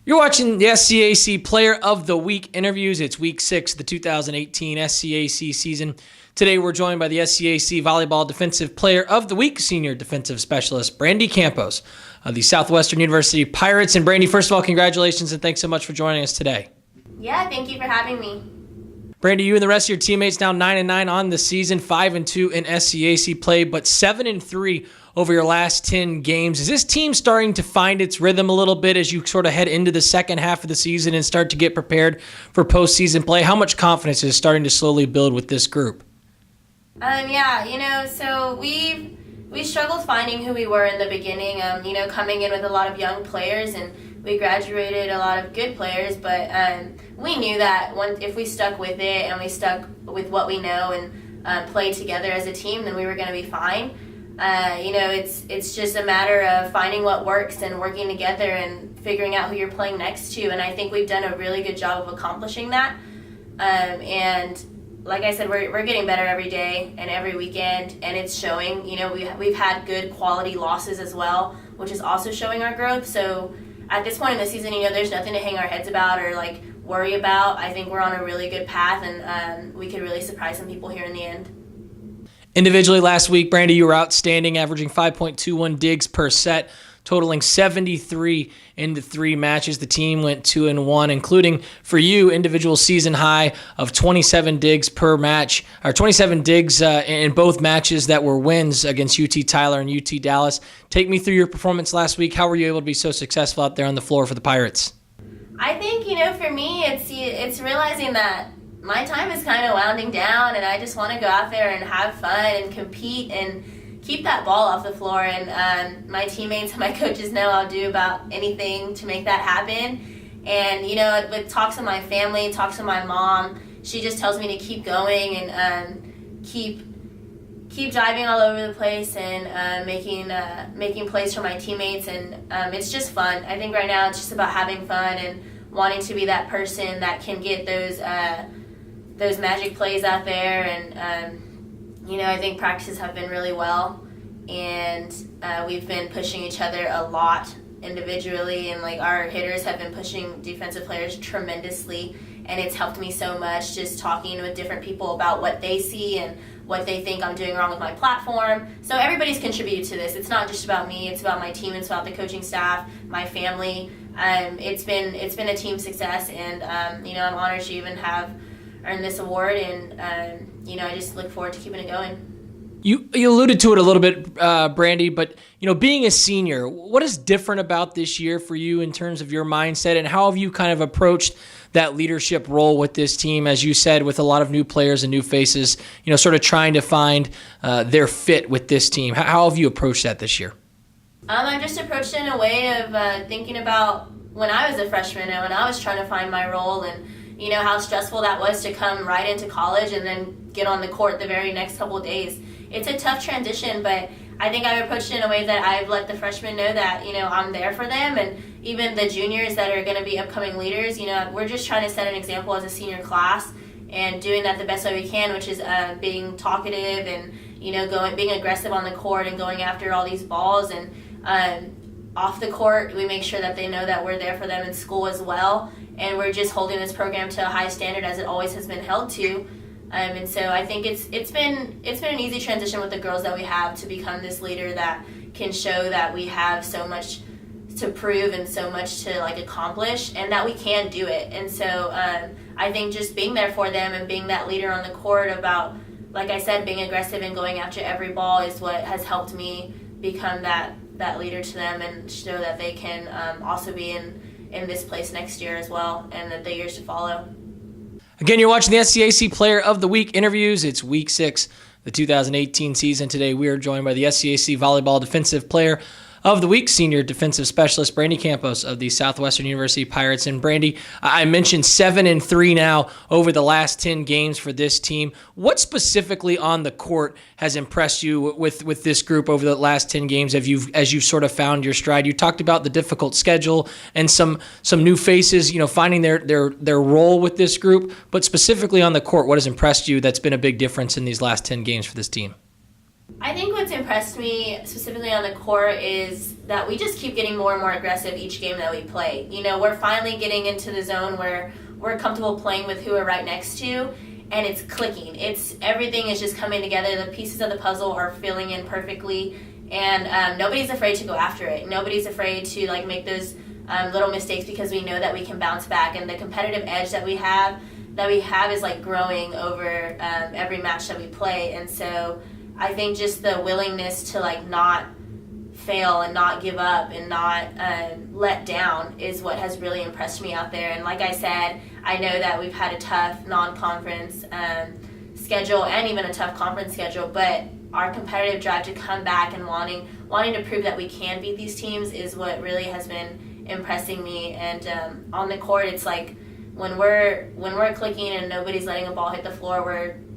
You're watching the SCAC Player of the Week interviews. It's week 6 of the 2018 SCAC season. Today we're joined by the SCAC Volleyball Defensive Player of the Week, Senior Defensive Specialist Brandi Campos of the Southwestern University Pirates. And Brandi, first of all, congratulations and thanks so much for joining us today. Yeah, thank you for having me. Brandi, you and the rest of your teammates now 9-9 on the season, 5-2 in SCAC play, but 7-3 over your last 10 games. Is this team starting to find its rhythm a little bit as you sort of head into the second half of the season and start to get prepared for postseason play? How much confidence is starting to slowly build with this group? So we struggled finding who we were in the beginning, coming in with a lot of young players, and we graduated a lot of good players, but we knew that if we stuck with it and we stuck with what we know and played together as a team, then we were going to be fine. It's just a matter of finding what works and working together and figuring out who you're playing next to, and I think we've done a really good job of accomplishing that. And like I said, we're getting better every day and every weekend, and it's showing. We've had good quality losses as well, which is also showing our growth. So at this point in the season, there's nothing to hang our heads about or worry about. I think we're on a really good path, and we could really surprise some people here in the end. Individually last week, Brandi, you were outstanding, averaging 5.21 digs per set, totaling 73 into 3 matches. The team went 2-1, including for you, individual season high of 27 digs per match, or 27 digs in both matches that were wins against UT Tyler and UT Dallas. Take me through your performance last week. How were you able to be so successful out there on the floor for the Pirates? I think, for me, it's realizing that my time is kind of winding down, and I just want to go out there and have fun and compete and keep that ball off the floor. And my teammates and my coaches know I'll do about anything to make that happen. And, with talks with my family, talks with my mom, she just tells me to keep going and keep driving all over the place and making plays for my teammates. And it's just fun. I think right now it's just about having fun and wanting to be that person that can get those magic plays out there. And I think practices have been really well, and we've been pushing each other a lot individually, and our hitters have been pushing defensive players tremendously, and it's helped me so much just talking with different people about what they see and what they think I'm doing wrong with my platform. So everybody's contributed to this. It's not just about me, it's about my team, it's about the coaching staff, my family. It's been a team success, and I'm honored to even have earned this award, and I just look forward to keeping it going. You alluded to it a little bit, Brandi, but being a senior, what is different about this year for you in terms of your mindset, and how have you kind of approached that leadership role with this team, as you said, with a lot of new players and new faces, sort of trying to find their fit with this team? How have you approached that this year? I've just approached it in a way of thinking about when I was a freshman and when I was trying to find my role, and how stressful that was to come right into college and then get on the court the very next couple of days. It's a tough transition, but I think I've approached it in a way that I've let the freshmen know that, I'm there for them, and even the juniors that are going to be upcoming leaders, we're just trying to set an example as a senior class and doing that the best way we can, which is being talkative and, being aggressive on the court and going after all these balls. And off the court, we make sure that they know that we're there for them in school as well, and we're just holding this program to a high standard as it always has been held to. And so I think it's been an easy transition with the girls that we have to become this leader that can show that we have so much to prove and so much to accomplish, and that we can do it. And so I think just being there for them and being that leader on the court about, like I said, being aggressive and going after every ball is what has helped me become that leader to them and show that they can also be in this place next year as well, and the years to follow. Again, you're watching the SCAC Player of the Week interviews. It's week 6, the 2018 season. Today we are joined by the SCAC Volleyball Defensive Player of the Week, Senior Defensive Specialist Brandi Campos of the Southwestern University Pirates. And Brandi, I mentioned 7-3 now over the last 10 games for this team. What specifically on the court has impressed you with this group over the last 10 games as you've sort of found your stride? You talked about the difficult schedule and some new faces, finding their role with this group. But specifically on the court, what has impressed you that's been a big difference in these last 10 games for this team? I think what's impressed me specifically on the court is that we just keep getting more and more aggressive each game that we play. You know, we're finally getting into the zone where we're comfortable playing with who we're right next to, and it's clicking. Everything is just coming together. The pieces of the puzzle are filling in perfectly, and nobody's afraid to go after it. Nobody's afraid to make those little mistakes, because we know that we can bounce back, and the competitive edge that we have is growing over every match that we play. And so I think just the willingness to not fail and not give up and not let down is what has really impressed me out there. And like I said, I know that we've had a tough non-conference schedule and even a tough conference schedule, but our competitive drive to come back and wanting to prove that we can beat these teams is what really has been impressing me. And on the court, it's when we're clicking and nobody's letting a ball hit the floor,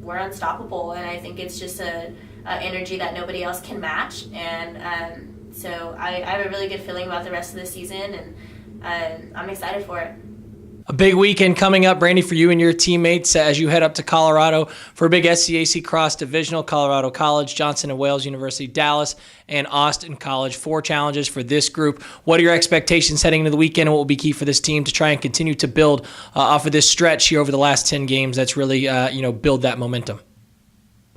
we're unstoppable. And I think it's just a energy that nobody else can match. And so I have a really good feeling about the rest of the season, and I'm excited for it. A big weekend coming up, Brandi, for you and your teammates as you head up to Colorado for a big SCAC cross-divisional. Colorado College, Johnson & Wales University, Dallas, and Austin College. 4 challenges for this group. What are your expectations heading into the weekend, and what will be key for this team to try and continue to build off of this stretch here over the last 10 games that's really build that momentum?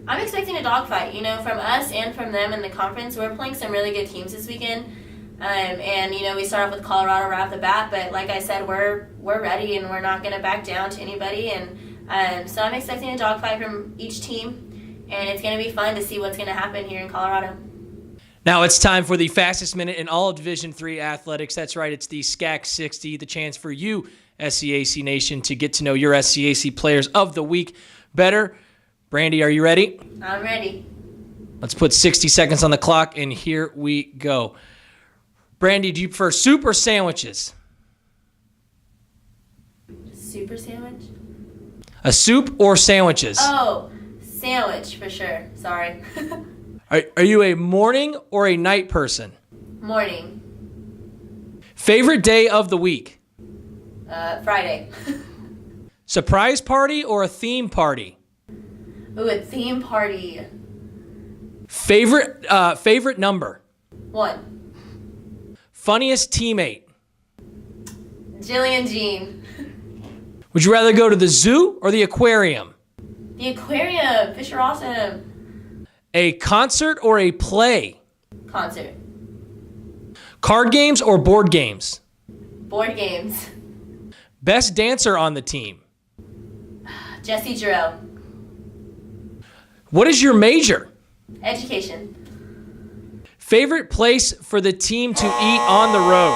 I'm expecting a dogfight, from us and from them in the conference. We're playing some really good teams this weekend. And we start off with Colorado right off the bat, but like I said, we're ready, and we're not going to back down to anybody. And so I'm expecting a dogfight from each team, and it's going to be fun to see what's going to happen here in Colorado. Now it's time for the fastest minute in all of Division III athletics. That's right, it's the SCAC 60, the chance for you, SCAC Nation, to get to know your SCAC players of the week better. Brandi, are you ready? I'm ready. Let's put 60 seconds on the clock, and here we go. Brandi, do you prefer soup or sandwiches? Super sandwich? A soup or sandwiches? Oh, sandwich for sure. Sorry. Are you a morning or a night person? Morning. Favorite day of the week? Friday. Surprise party or a theme party? Ooh, a theme party. Favorite number? 1. Funniest teammate? Jillian Jean. Would you rather go to the zoo or the aquarium? The aquarium. Fish are awesome. A concert or a play? Concert. Card games or board games? Board games. Best dancer on the team? Jessie Jarrell. What is your major? Education. Favorite place for the team to eat on the road?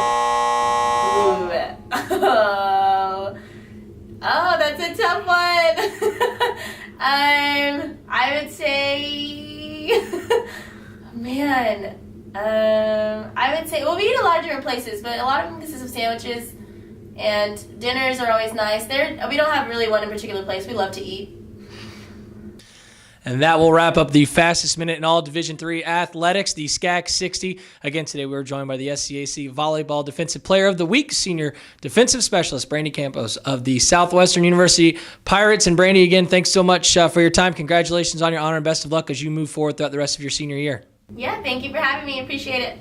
Ooh. Oh, that's a tough one. I would say, I would say, well, we eat a lot of different places, but a lot of them consist of sandwiches, and dinners are always nice. We don't have really one in particular place. We love to eat. And that will wrap up the fastest minute in all Division III athletics, the SCAC 60. Again, today we were joined by the SCAC Volleyball Defensive Player of the Week, Senior Defensive Specialist Brandi Campos of the Southwestern University Pirates. And Brandi, again, thanks so much for your time. Congratulations on your honor, and best of luck as you move forward throughout the rest of your senior year. Yeah, thank you for having me. Appreciate it.